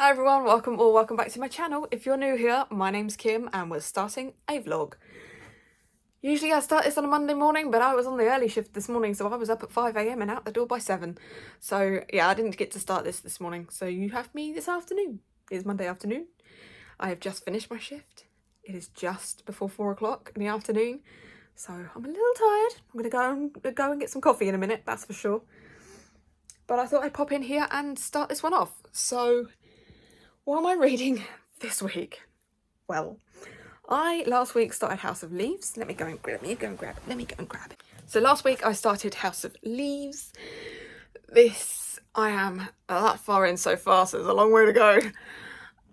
Hi everyone, welcome back to my channel. If you're new here, my name's Kim and we're starting a vlog. Usually I start this on a Monday morning, but I was on the early shift this morning, so I was up at 5 AM and out the door by 7. So yeah, I didn't get to start this morning, so you have me this afternoon. It is Monday afternoon. I have just finished my shift. It is just before 4 o'clock in the afternoon, so I'm a little tired. I'm gonna go and get some coffee in a minute, that's for sure. But I thought I'd pop in here and start this one off. So what am I reading this week? Well, I last week started House of Leaves. Let me go and grab it. So last week I started House of Leaves. I am that far in so far, so there's a long way to go.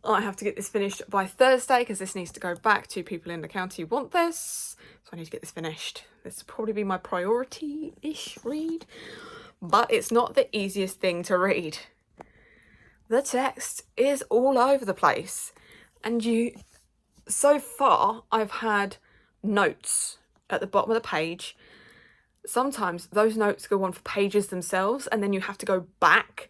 I have to get this finished by Thursday because this needs to go back to people in the county who want this. So I need to get this finished. This will probably be my priority-ish read, but it's not the easiest thing to read. The text is all over the place, and so far I've had notes at the bottom of the page. Sometimes those notes go on for pages themselves, and then you have to go back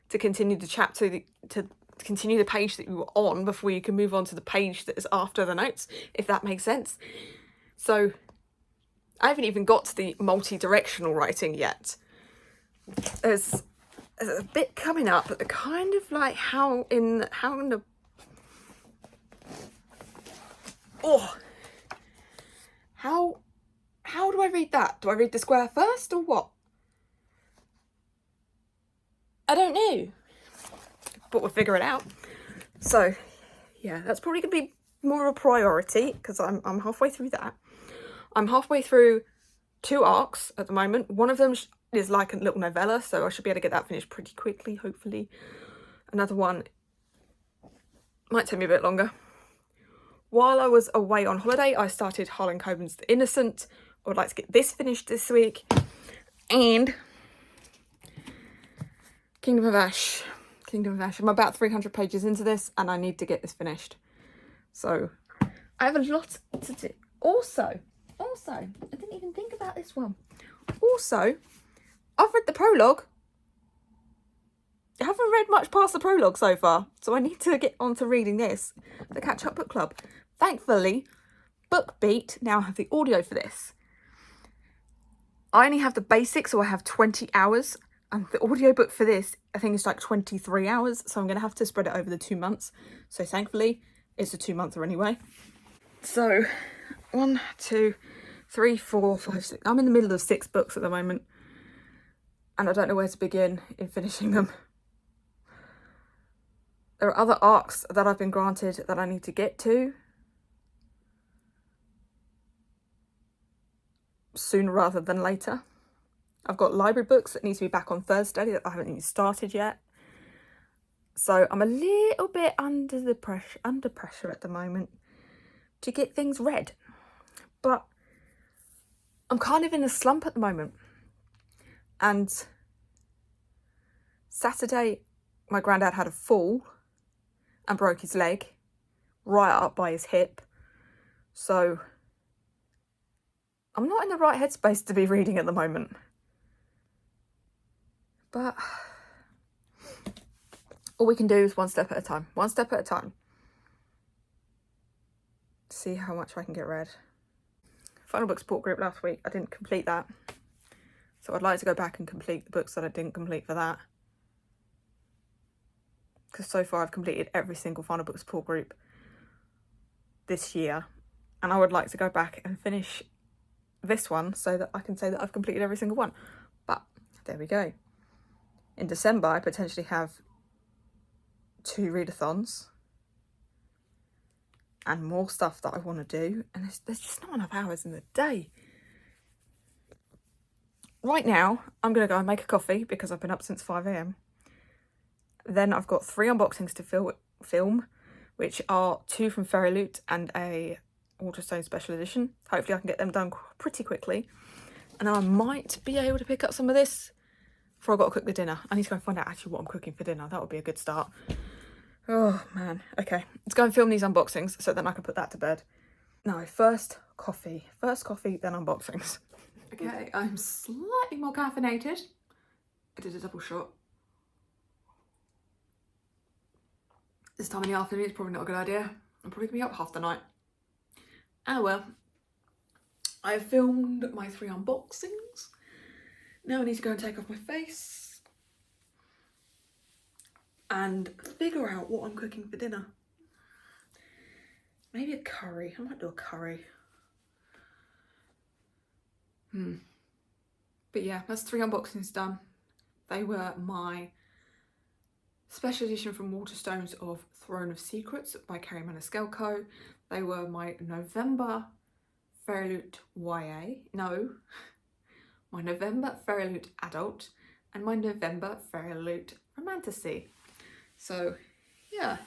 to continue the chapter, to continue the page that you were on before you can move on to the page that is after the notes, if that makes sense. So I haven't even got to the multi-directional writing yet. There's a bit coming up, but kind of like how do I read that? Do I read the square first or what? I don't know, but we'll figure it out. So yeah, that's probably gonna be more of a priority because I'm halfway through that. I'm halfway through 2 arcs at the moment. One of them is like a little novella, so I should be able to get that finished pretty quickly, hopefully. Another one might take me a bit longer. While I was away on holiday, I started Harlan Coben's The Innocent. I would like to get this finished this week. And Kingdom of Ash. I'm about 300 pages into this and I need to get this finished. So I have a lot to do. Also, I didn't even think about this one. Also, I've read the prologue. I haven't read much past the prologue so far, so I need to get on to reading this, the Catch Up Book Club. Thankfully, BookBeat now have the audio for this. I only have the basics, so I have 20 hours, and the audiobook for this, I think it's like 23 hours, so I'm going to have to spread it over the 2 months. So thankfully, it's a 2-monther anyway. So, 1, 2, 3, 4, 5, 6. I'm in the middle of 6 books at the moment, and I don't know where to begin in finishing them. There are other arcs that I've been granted that I need to get to sooner rather than later. I've got library books that need to be back on Thursday that I haven't even started yet. So I'm a little bit under pressure at the moment to get things read. But I'm kind of in a slump at the moment. And Saturday, my granddad had a fall and broke his leg right up by his hip. So I'm not in the right headspace to be reading at the moment. But all we can do is one step at a time. One step at a time. See how much I can get read. Final book support group last week. I didn't complete that. So I'd like to go back and complete the books that I didn't complete for that. Because so far I've completed every single final book support group this year. And I would like to go back and finish this one so that I can say that I've completed every single one. But there we go. In December, I potentially have 2 readathons and more stuff that I want to do. And there's just not enough hours in the day. Right now, I'm going to go and make a coffee because I've been up since 5 AM. Then I've got 3 unboxings to film, which are 2 from Fairy Loot and a Waterstone Special Edition. Hopefully I can get them done pretty quickly. And then I might be able to pick up some of this before I've got to cook the dinner. I need to go and find out actually what I'm cooking for dinner. That would be a good start. Oh, man. Okay, let's go and film these unboxings so then I can put that to bed. No, first coffee, then unboxings. Okay, I'm slightly more caffeinated. I did a double shot. this time in the afternoon is probably not a good idea. I'm probably going to be up half the night. Oh well. I have filmed my 3 unboxings. Now I need to go and take off my face and figure out what I'm cooking for dinner. Maybe a curry. I might do a curry. But yeah, that's 3 unboxings done. They were my special edition from Waterstones of Throne of Secrets by Kerry Maniscalco. They were my November Fairyloot YA. No, my November Fairyloot Adult and my November Fairyloot Romantasy. So yeah,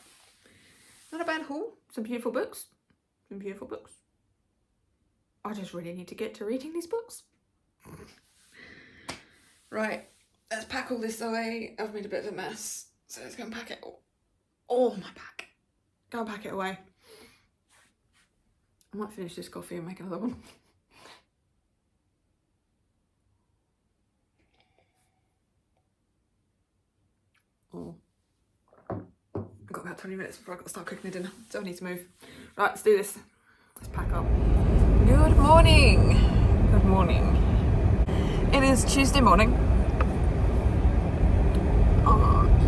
not a bad haul. Some beautiful books. Some beautiful books. I just really need to get to reading these books. Right, let's pack all this away. I've made a bit of a mess, so let's go and pack it all. Oh, my bag. Go and pack it away. I might finish this coffee and make another one. Oh. I've got about 20 minutes before I've got to start cooking the dinner, so I need to move. Right, let's do this. Let's pack up. Good morning. Good morning. It is Tuesday morning.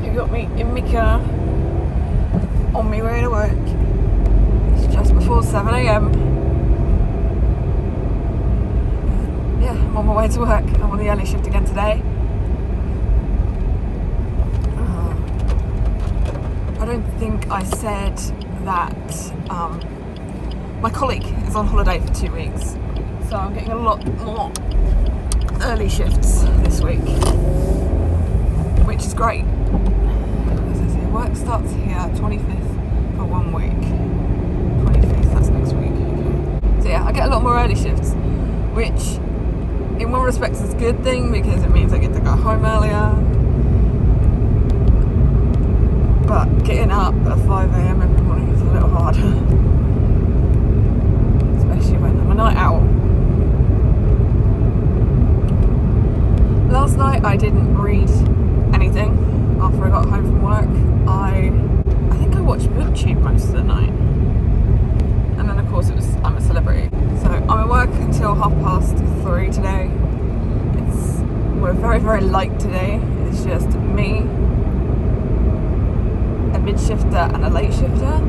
You got me in my car on my way to work. It's just before 7 AM. Yeah, I'm on my way to work. I'm on the early shift again today. I don't think I said that my colleague is on holiday for 2 weeks, so I'm getting a lot more early shifts this week, which is great. As I say, work starts here 25th for 1 week. 25th, that's next week. Okay. So yeah, I get a lot more early shifts, which in one respect is a good thing because it means I get to go home earlier. But getting up at 5 AM every morning is a little hard. Especially when I'm a night owl. Last night I didn't read anything after I got home from work. I think I watched BookTube most of the night. And then of course it was I'm a Celebrity. So I'm at work until 3:30 today. We're very, very light today. It's just me, a mid-shifter and a late shifter.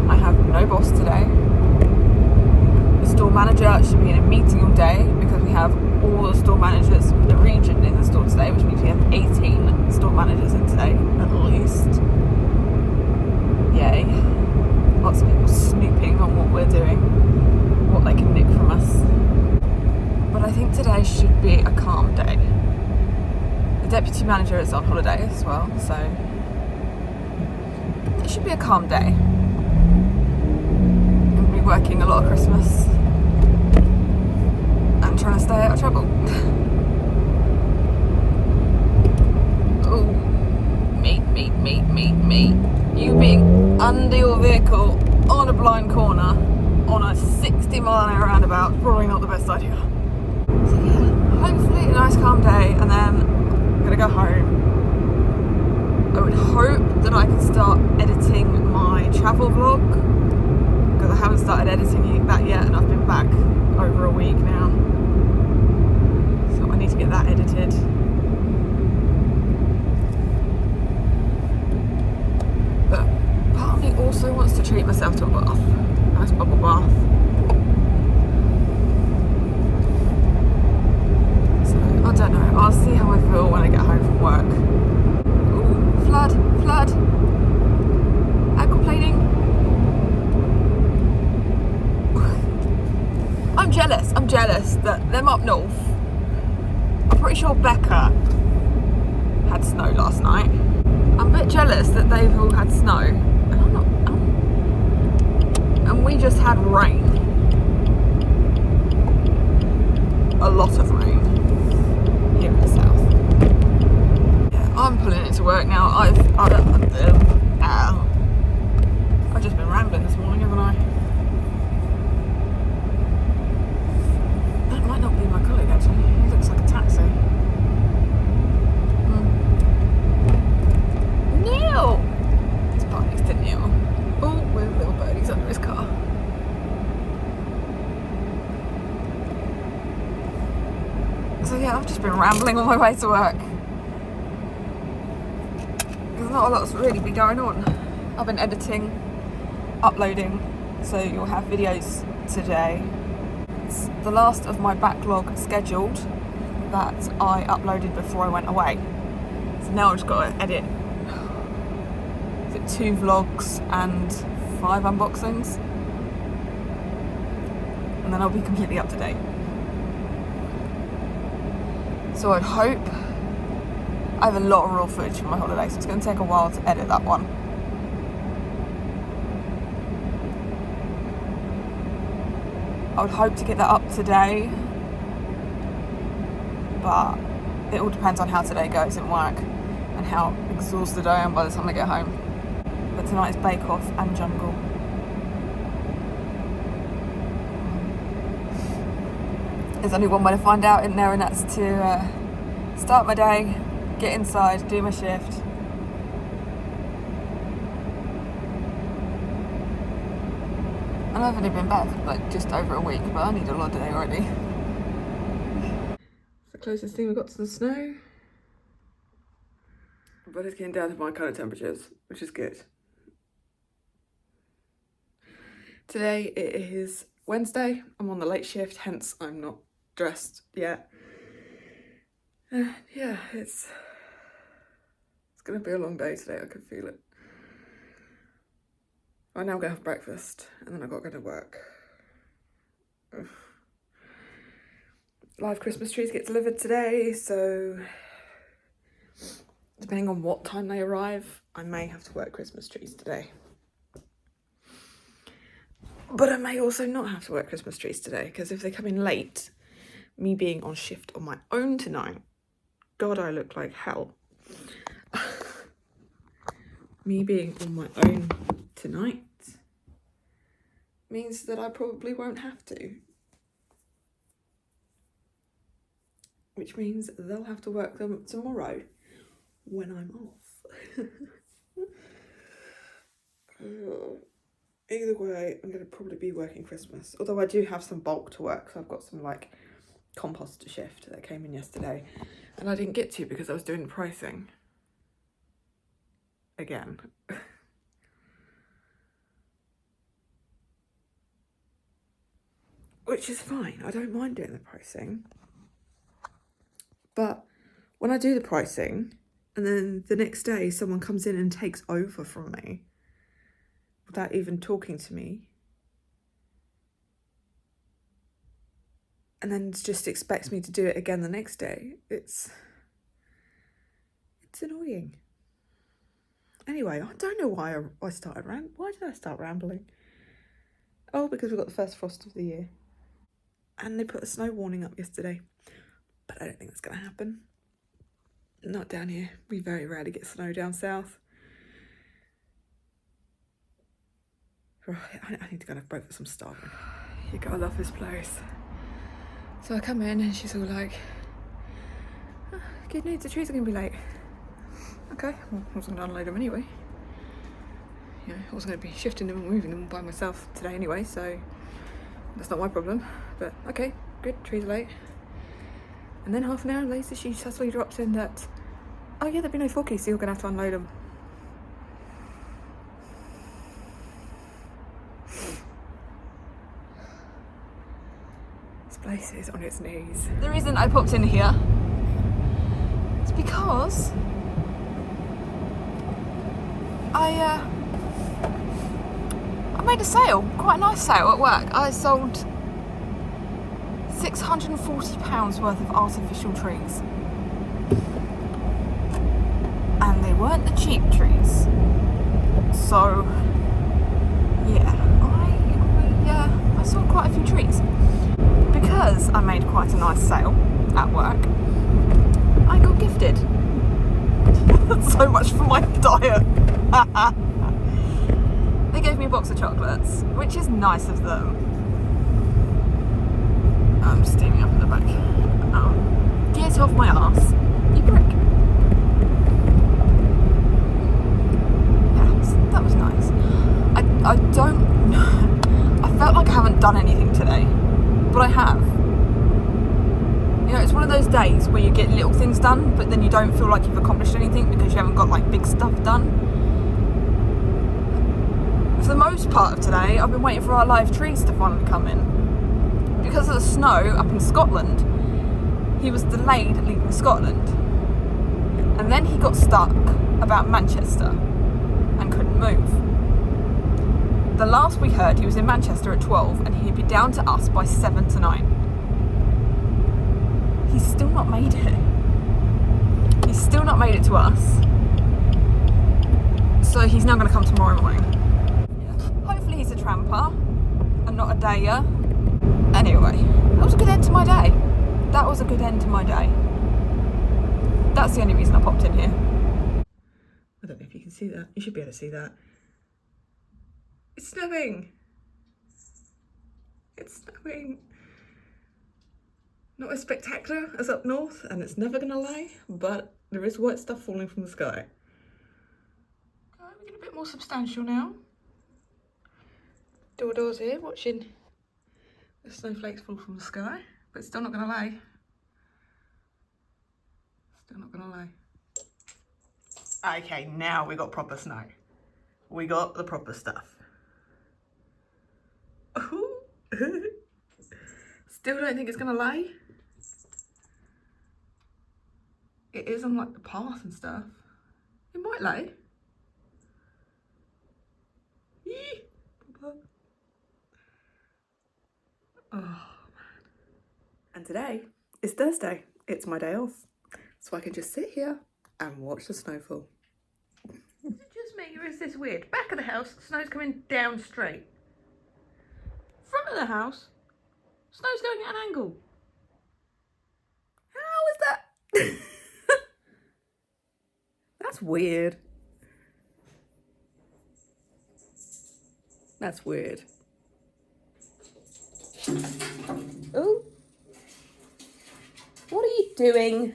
I have no boss today. The store manager should be in a meeting all day because we have all the store managers of the region in the store today, which means we have 18 store managers in today, at least. Yay. Lots of people snooping on what we're doing, what they can nick from us. But I think today should be a calm day. The deputy manager is on holiday as well, so it should be a calm day. I'll be working a lot of Christmas and trying to stay out of trouble. Oh, mate. You being under your vehicle on a blind corner on a 60-mile-an-hour roundabout is probably not the best idea. So yeah, hopefully a nice calm day, and then I'm gonna go home. I would hope that I can start editing my travel vlog, because I haven't started editing that yet, and I've been back over a week now. So I need to get that edited. But part of me also wants to treat myself to a bath. A nice bubble bath. So I don't know, I'll see how I feel when I get home from work. Ooh, flood. Aquaplaning. I'm jealous that them up north, I'm pretty sure Becca had snow last night. I'm a bit jealous that they've all had snow, and we just had rain. A lot of rain here in the south. Yeah, I'm pulling it to work now. I've just been rambling this morning, haven't I? That might not be my colleague actually. He looks like a taxi. No! just been rambling on my way to work. There's not a lot's really been going on. I've been editing, uploading, so you'll have videos today. It's the last of my backlog scheduled that I uploaded before I went away. So now I've just got to edit 2 vlogs and 5 unboxings, and then I'll be completely up to date. So I hope I have a lot of raw footage from my holiday, so it's going to take a while to edit that one. I would hope to get that up today, but it all depends on how today goes in work and how exhausted I am by the time I get home. But tonight is Bake Off and Jungle. There's only one way to find out in there, and that's to start my day, get inside, do my shift. And I've only been back like just over a week, but I need a holiday already. It's the closest thing we got to the snow. But it's getting down to my kind of temperatures, which is good. Today it is Wednesday. I'm on the late shift, hence I'm not dressed yet. Yeah, it's gonna be a long day today. I can feel it. I'm now gonna have breakfast and then I've got to go to work. Ugh. Live Christmas trees get delivered today, so depending on what time they arrive, I may have to work Christmas trees today. But I may also not have to work Christmas trees today, because if they come in late, me being on shift on my own tonight, God, I look like hell. Me being on my own tonight means that I probably won't have to. Which means they'll have to work them tomorrow when I'm off. Either way, I'm going to probably be working Christmas. Although I do have some bulk to work, so I've got some like compost to shift that came in yesterday. And I didn't get to because I was doing the pricing. Again. Which is fine. I don't mind doing the pricing. But when I do the pricing and then the next day someone comes in and takes over from me without even talking to me, and then just expects me to do it again the next day, it's annoying. Anyway, I don't know why I started why did I start rambling? Oh, because we got the first frost of the year. And they put a snow warning up yesterday. But I don't think that's going to happen. Not down here. We very rarely get snow down south. Right, I need to go and have breakfast. I'm starving. You gotta love this place. So I come in and she's all like, oh, good news, the trees are going to be late. Okay, well, I wasn't going to unload them anyway. You know, I wasn't going to be shifting them and moving them by myself today anyway, so that's not my problem. But okay, good, trees are late. And then half an hour later, she suddenly drops in that, oh yeah, there'll be no forky, so you're going to have to unload them. This place is on its knees. The reason I popped in here is because I made a sale, quite a nice sale at work. I sold £640 worth of artificial trees. And they weren't the cheap trees. So, yeah, I sold quite a few trees. Because I made quite a nice sale at work, I got gifted. So much for my diet. They gave me a box of chocolates, which is nice of them. I'm steaming up in the back. Get off my ass, you prick. Yes, that was nice. I don't know. I felt like I haven't done anything today, but I have. You know, it's one of those days where you get little things done, but then you don't feel like you've accomplished anything because you haven't got like big stuff done. For the most part of today, I've been waiting for our live trees to finally come in. Because of the snow up in Scotland, he was delayed leaving Scotland. And then he got stuck about Manchester and couldn't move. The last we heard, he was in Manchester at 12 and he'd be down to us by 7 to 9. He's still not made it. He's still not made it to us. So he's now going to come tomorrow morning. Hopefully he's a tramper and not a dayer. Anyway, that was a good end to my day. That was a good end to my day. That's the only reason I popped in here. I don't know if you can see that. You should be able to see that. It's snowing. It's snowing. Not as spectacular as up north, and it's never gonna lay, but there is white stuff falling from the sky. Okay, we're getting a bit more substantial now. Doors here, watching the snowflakes fall from the sky, but it's still not gonna lay. Still not gonna lay. Okay, now we got proper snow. We got the proper stuff. Still don't think it's gonna lay. It is on like the path and stuff. It might lay. Oh man. And today is Thursday. It's my day off. So I can just sit here and watch the snowfall. Is it just me or is this weird? Back of the house, snow's coming down straight. Front of the house, snow's going at an angle. How is that? That's weird. That's weird. Oh. What are you doing?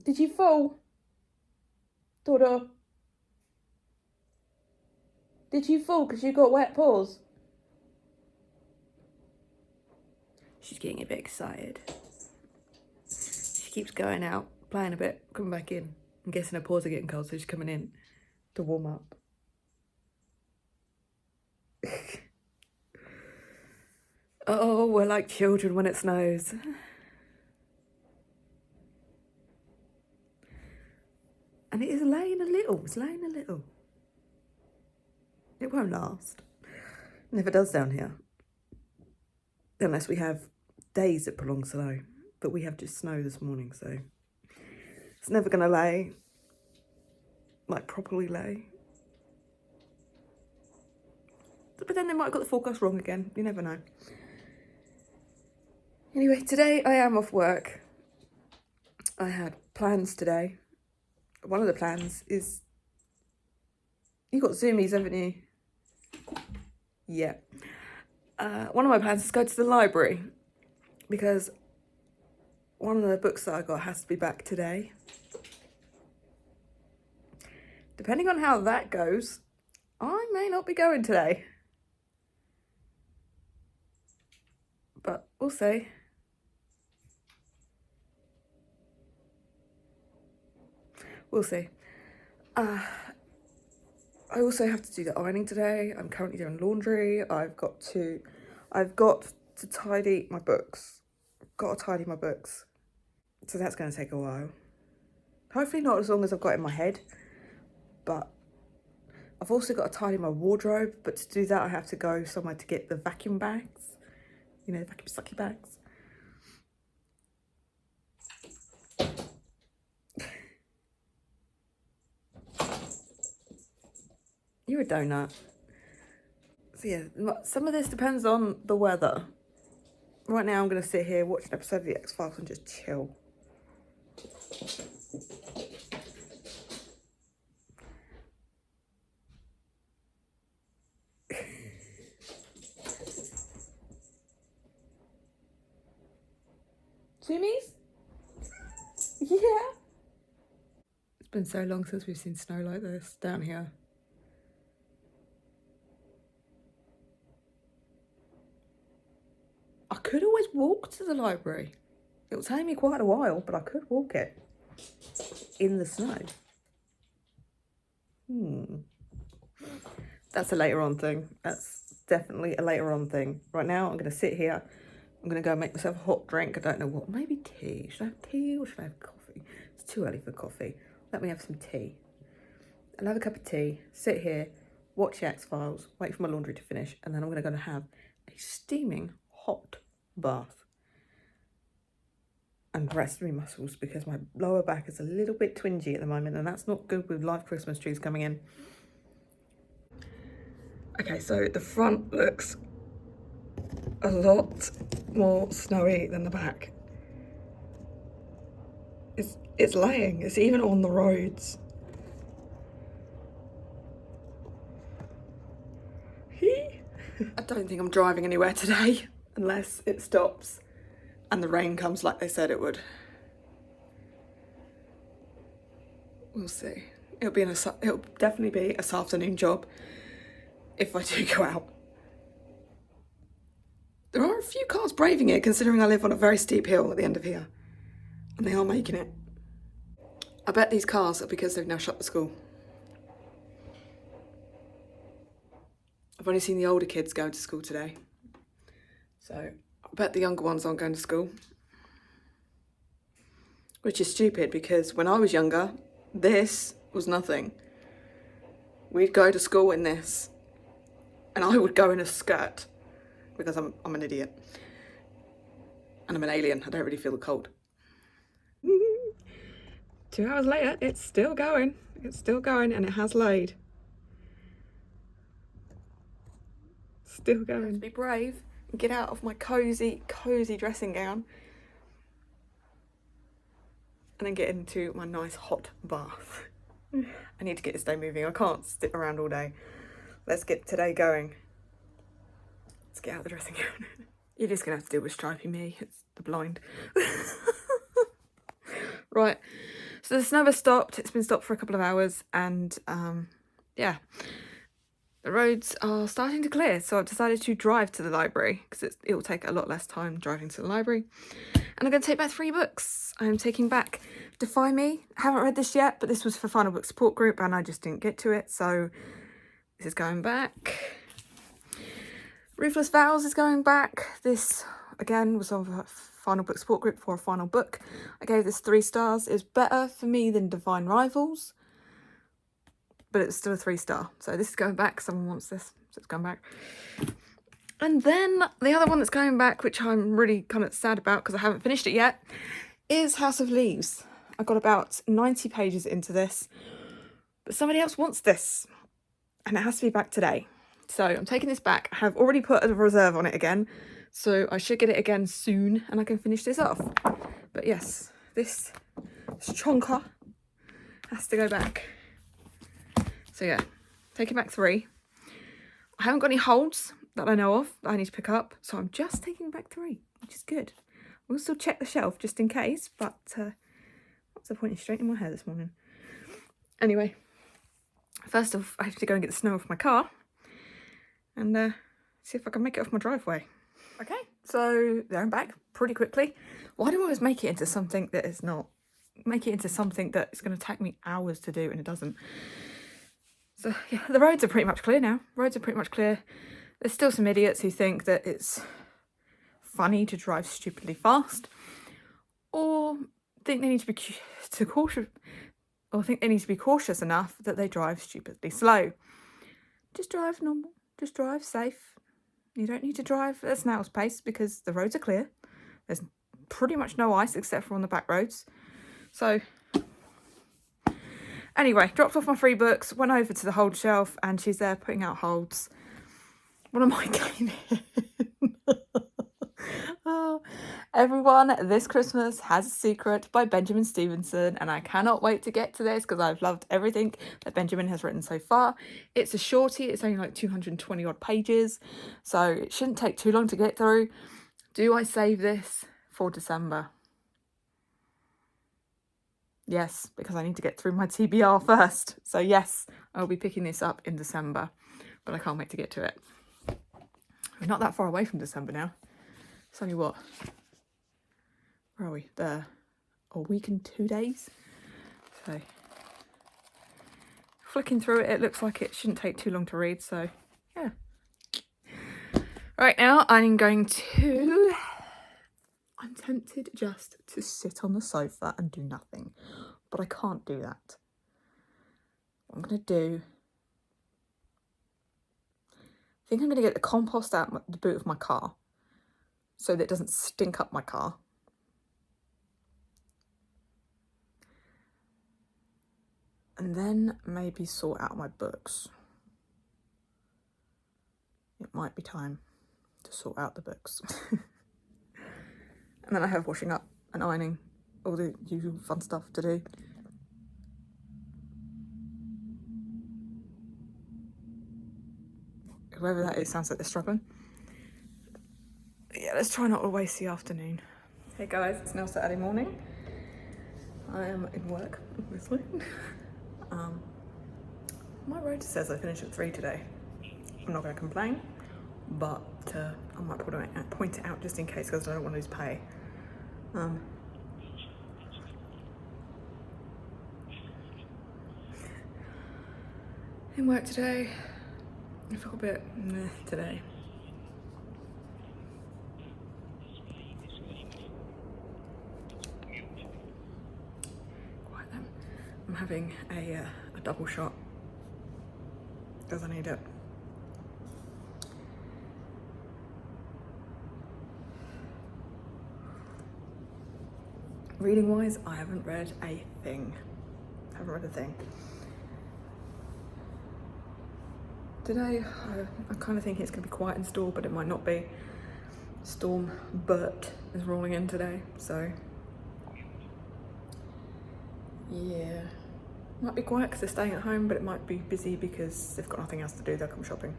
Did you fall? Dodo? Did you fall because you got wet paws? She's getting a bit excited. She keeps going out, playing a bit, coming back in. I'm guessing her paws are getting cold, so she's coming in to warm up. Oh, we're like children when it snows. And it is laying a little, it's laying a little. It won't last. Never does down here. Unless we have days that prolong snow. But we have just snow this morning, so it's never gonna lay. Like properly lay. But then they might have got the forecast wrong again. You never know. Anyway, today I am off work. I had plans today. One of the plans is, you got Zoomies, haven't you? Yeah. One of my plans is to go to the library because one of the books that I got has to be back today. Depending on how that goes, I may not be going today. But we'll see. We'll see. I also have to do the ironing today. I'm currently doing laundry. I've got to tidy my books. Got to tidy my books. So that's going to take a while. Hopefully not as long as I've got in my head. But I've also got to tidy my wardrobe. But to do that, I have to go somewhere to get the vacuum bags. You know, the vacuum sucky bags. You're a donut. So yeah, some of this depends on the weather. Right now I'm going to sit here, watch an episode of the X-Files and just chill. Zoomies? Yeah. It's been so long since we've seen snow like this down here. I could always walk to the library. It will take me quite a while, but I could walk it in the snow. That's a later on thing. That's definitely a later on thing. Right now, I'm going to sit here. I'm going to go make myself a hot drink. I don't know what. Maybe tea. Should I have tea or should I have coffee? It's too early for coffee. Let me have some tea. I'll have a cup of tea, sit here, watch the X-Files, wait for my laundry to finish, and then I'm going to go and have a steaming hot bath and rest my muscles because my lower back is a little bit twingy at the moment, and that's not good with live Christmas trees coming in. Okay, so the front looks a lot more snowy than the back. It's laying. It's even on the roads. I don't think I'm driving anywhere today unless it stops and the rain comes like they said it would. We'll see. It'll definitely be a this afternoon job if I do go out. There are a few cars braving it, considering I live on a very steep hill at the end of here, and they are making it. I bet these cars are because they've now shut the school. I've only seen the older kids going to school today, so I bet the younger ones aren't going to school. Which is stupid because when I was younger, this was nothing. We'd go to school in this, and I would go in a skirt because I'm an idiot. And I'm an alien, I don't really feel the cold. 2 hours later, it's still going. It's still going and it has laid. Still going. I have to be brave and get out of my cozy dressing gown and then get into my nice hot bath. I need to get this day moving. I can't sit around all day. Let's get today going. Let's get out of the dressing gown. You're just gonna have to deal with stripey me. It's the blind. Right. So the snow has stopped. It's been stopped for a couple of hours, and yeah, the roads are starting to clear. So I've decided to drive to the library because it will take a lot less time driving to the library. And I'm going to take back 3 books. I'm taking back Defy Me. I haven't read this yet, but this was for Final Book Support Group, and I just didn't get to it. So this is going back. Ruthless Vows is going back. This again was of a Final Book Support Group for a final book. I gave this 3 stars. It's better for me than Divine Rivals, but it's still a 3-star. So this is going back. Someone wants this, so it's going back. And then the other one that's going back, which I'm really kind of sad about because I haven't finished it yet, is House of Leaves. I got about 90 pages into this, but somebody else wants this, and it has to be back today. So I'm taking this back. I have already put a reserve on it again, so I should get it again soon and I can finish this off. But yes, this chonker has to go back. So yeah, taking back 3. I haven't got any holds that I know of that I need to pick up, so I'm just taking back 3, which is good. We'll still check the shelf just in case, but what's the point in straightening my hair this morning? Anyway, first off, I have to go and get the snow off my car and see if I can make it off my driveway. Okay, so there I'm back pretty quickly. Why do I always make it into something that is not? Make it into something that is going to take me hours to do and it doesn't. So yeah, the roads are pretty much clear now. Roads are pretty much clear. There's still some idiots who think that it's funny to drive stupidly fast, or think they need to be cautious, or think they need to be cautious enough that they drive stupidly slow. Just drive normal. Just drive safe. You don't need to drive at a snail's pace because the roads are clear. There's pretty much no ice except for on the back roads. So anyway, dropped off my 3 books, went over to the hold shelf, and she's there putting out holds. What am I getting in? Oh, everyone, This Christmas Has a Secret by Benjamin Stevenson, and I cannot wait to get to this because I've loved everything that Benjamin has written so far. It's a shorty. It's only like 220 odd pages, so it shouldn't take too long to get through. Do I save this for December? Yes, because I need to get through my TBR first. So yes, I'll be picking this up in December, but I can't wait to get to it. We're not that far away from December now. It's only what? Where are we? There. A week and 2 days. So flicking through it, it looks like it shouldn't take too long to read, so yeah. Right now I'm tempted just to sit on the sofa and do nothing, but I can't do that. What I'm going to do, I think I'm going to get the compost out the boot of my car so that it doesn't stink up my car. And then maybe sort out my books. It might be time to sort out the books. And then I have washing up and ironing, all the usual fun stuff to do. Whoever that is sounds like they're struggling. But yeah, let's try not to waste the afternoon. Hey guys, it's now Saturday morning. I am in work, obviously. My rotor says I finish at 3 today. I'm not going to complain, but I might point it out just in case because I don't want to lose pay. In work today, I feel a bit meh today. Quiet then. I'm having a double shot because I need it. Reading wise, I haven't read a thing. Today, I kind of think it's going to be quiet in store, but it might not be. Storm Bert is rolling in today, so yeah. Might be quiet because they're staying at home, but it might be busy because they've got nothing else to do, they'll come shopping.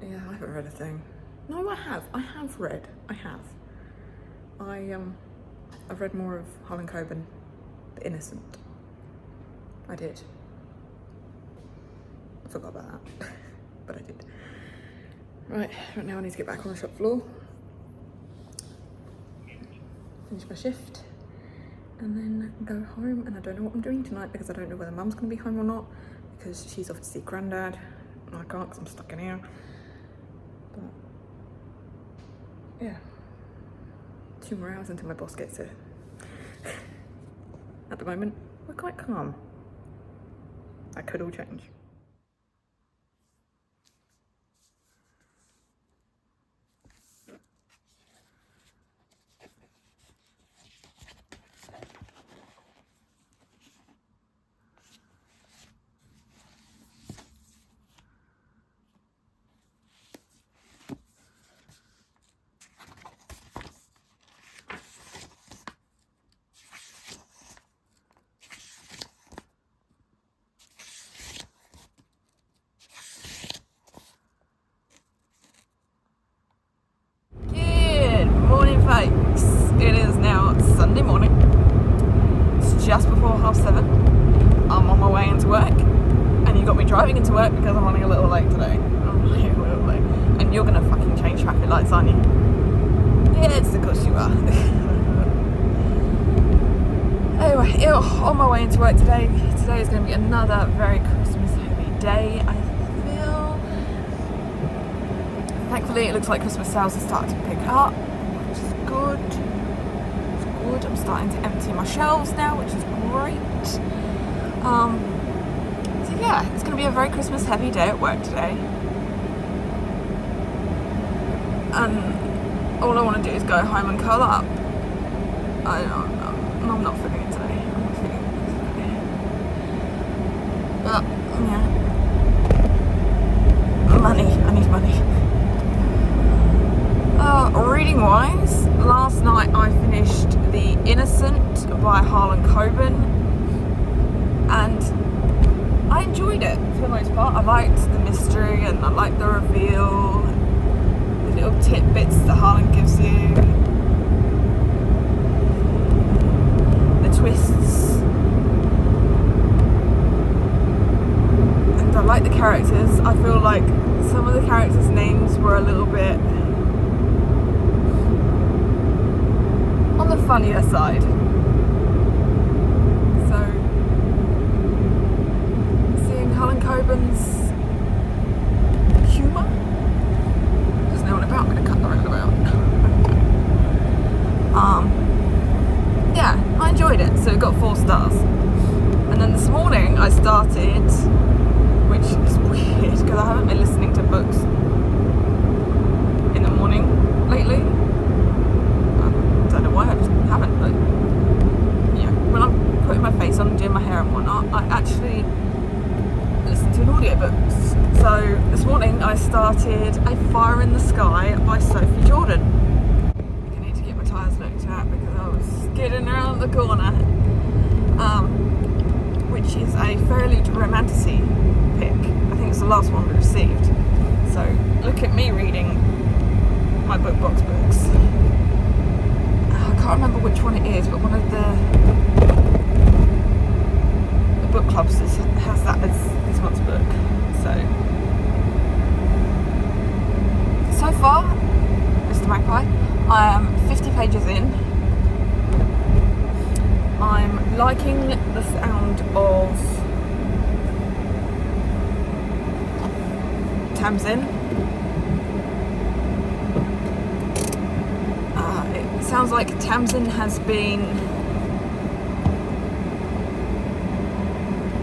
Yeah, I haven't read a thing. No, I have read. I've read more of Harlan Coben, The Innocent. I did. I forgot about that, but I did. Right now I need to get back on the shop floor, finish my shift, and then go home. And I don't know what I'm doing tonight because I don't know whether Mum's going to be home or not because she's off to see Grandad. And I can't because I'm stuck in here. But yeah, 2 more hours until my boss gets here. At the moment, we're quite calm. That could all change. Folks, it is now Sunday morning. It's just before 7:30. I'm on my way into work, and you got me driving into work because I'm running a little late today. And you're gonna fucking change traffic lights, aren't you? Yeah, it's because you are. Anyway, on my way into work today. Today is going to be another very Christmas heavy day, I feel. Thankfully, it looks like Christmas sales are starting to pick up. Good. It's good. I'm starting to empty my shelves now, which is great. So yeah, it's going to be a very Christmas heavy day at work today. And all I want to do is go home and curl up. I'm not feeling it today. I'm not feeling it today. But yeah, money. I need money. Reading wise, last night I finished The Innocent by Harlan Coben, and I enjoyed it for the most part. I liked the mystery and I liked the reveal, the little tidbits that Harlan gives you, the twists, and I like the characters. I feel like some of the characters' names were a little bit on the funnier side. So, seeing Helen Coburn's humour. There's no one about, I'm going to cut the roundabout. Yeah, I enjoyed it, so it got 4 stars. And then this morning I started, which is weird because I haven't been listening to books in the morning lately. I don't know why, I just haven't, but yeah, when I'm putting my face on and doing my hair and whatnot, I actually listen to an audiobook. So this morning I started A Fire in the Sky by Sophie Jordan. I need to get my tyres looked at because I was skidding around the corner. Which is a fairly romantic-y pick. I think it's the last one we received. So look at me reading my book box books. I can't remember which one it is, but one of the book clubs has that as this month's book. So far, Mr. Magpie, I am 50 pages in. I'm liking the sound of Tamsin. It sounds like Tamsin has been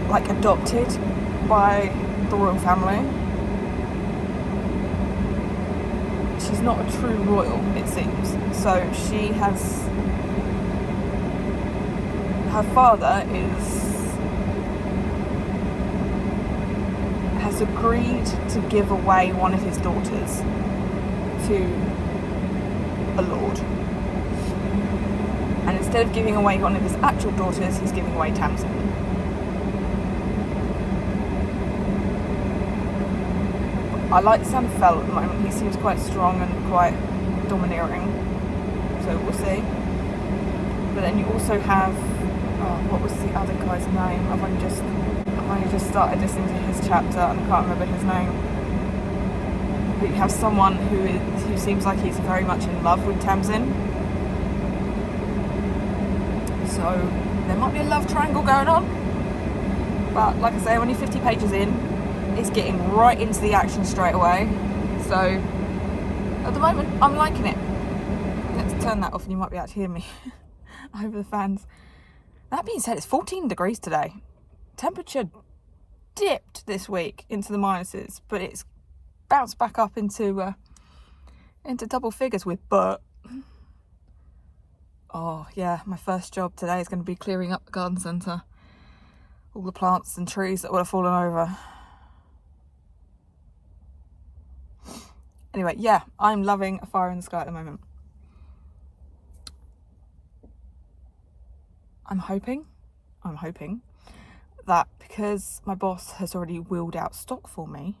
like adopted by the royal family. She's not a true royal, it seems. So she has... Her father has agreed to give away one of his daughters to a lord. And instead of giving away one of his actual daughters, he's giving away Tamsin. I like the sound of Fell at the moment. He seems quite strong and quite domineering. So we'll see. But then you also have... what was the other guy's name? I've only just started listening to his chapter and I can't remember his name. But you have someone who seems like he's very much in love with Tamsin. So there might be a love triangle going on. But like I say, I'm only 50 pages in. It's getting right into the action straight away. So at the moment, I'm liking it. Let's turn that off and you might be able to hear me over the fans. That being said, it's 14 degrees today. Temperature dipped this week into the minuses, but it's bounced back up into double figures with but. Oh yeah, my first job today is going to be clearing up the garden centre. All the plants and trees that would have fallen over. Anyway, yeah, I'm loving A Fire in the Sky at the moment. I'm hoping that because my boss has already wheeled out stock for me,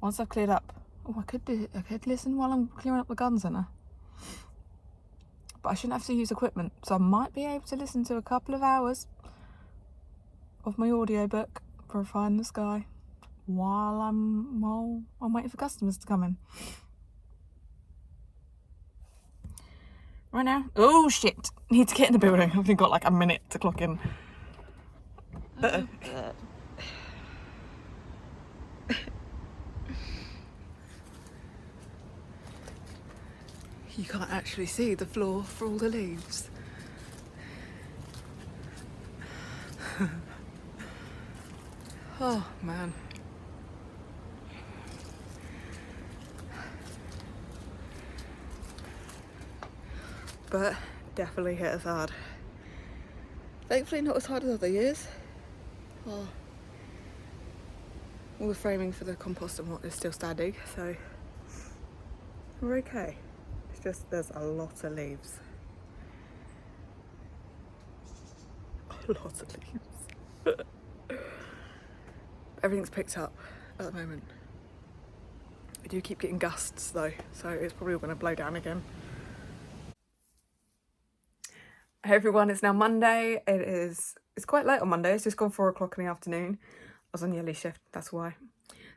once I've cleared up, I could listen while I'm clearing up the garden centre. But I shouldn't have to use equipment, so I might be able to listen to a couple of hours of my audiobook for A Fire in the Sky while I'm waiting for customers to come in. Right now, oh shit, need to get in the building. I've only got like a minute to clock in. You can't actually see the floor for all the leaves. Oh man. But definitely hit us hard. Thankfully not as hard as other years. Oh. All the framing for the compost and what is still standing, so we're okay. It's just there's a lot of leaves. A lot of leaves. Everything's picked up at the moment. We do keep getting gusts though, so it's probably all going to blow down again. Hey everyone, it's now Monday. It's quite late on Monday. It's just gone 4 o'clock in the afternoon. I was on the early shift, that's why.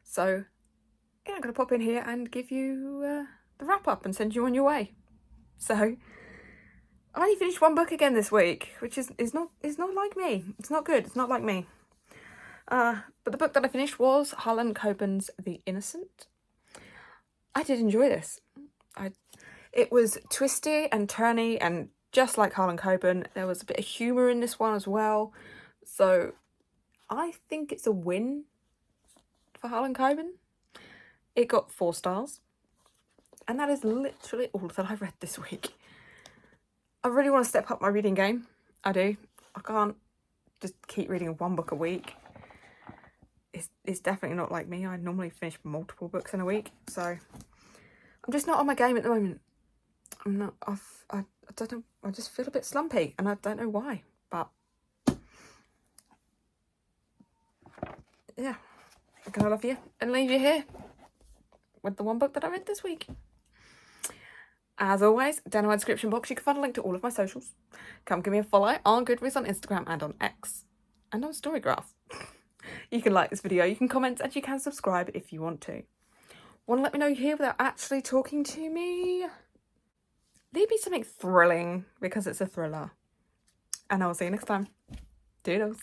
So yeah, I'm going to pop in here and give you the wrap up and send you on your way. So, I only finished one book again this week, which is not like me. It's not good. It's not like me. But the book that I finished was Harlan Coben's The Innocent. I did enjoy this. It was twisty and turny, and just like Harlan Coben, there was a bit of humour in this one as well. So I think it's a win for Harlan Coben. It got 4 stars. And that is literally all that I've read this week. I really want to step up my reading game. I do. I can't just keep reading one book a week. It's definitely not like me. I normally finish multiple books in a week. So I'm just not on my game at the moment. I'm not. I don't know. I just feel a bit slumpy, and I don't know why. But yeah, I'm gonna love you and leave you here with the one book that I read this week. As always, down in my description box you can find a link to all of my socials. Come give me a follow on Goodreads, on Instagram, and on X, and on StoryGraph. You can like this video, you can comment, and you can subscribe if you want to. Want to let me know you're here without actually talking to me? Leave me something thrilling, because it's a thriller. And I will see you next time. Doodles.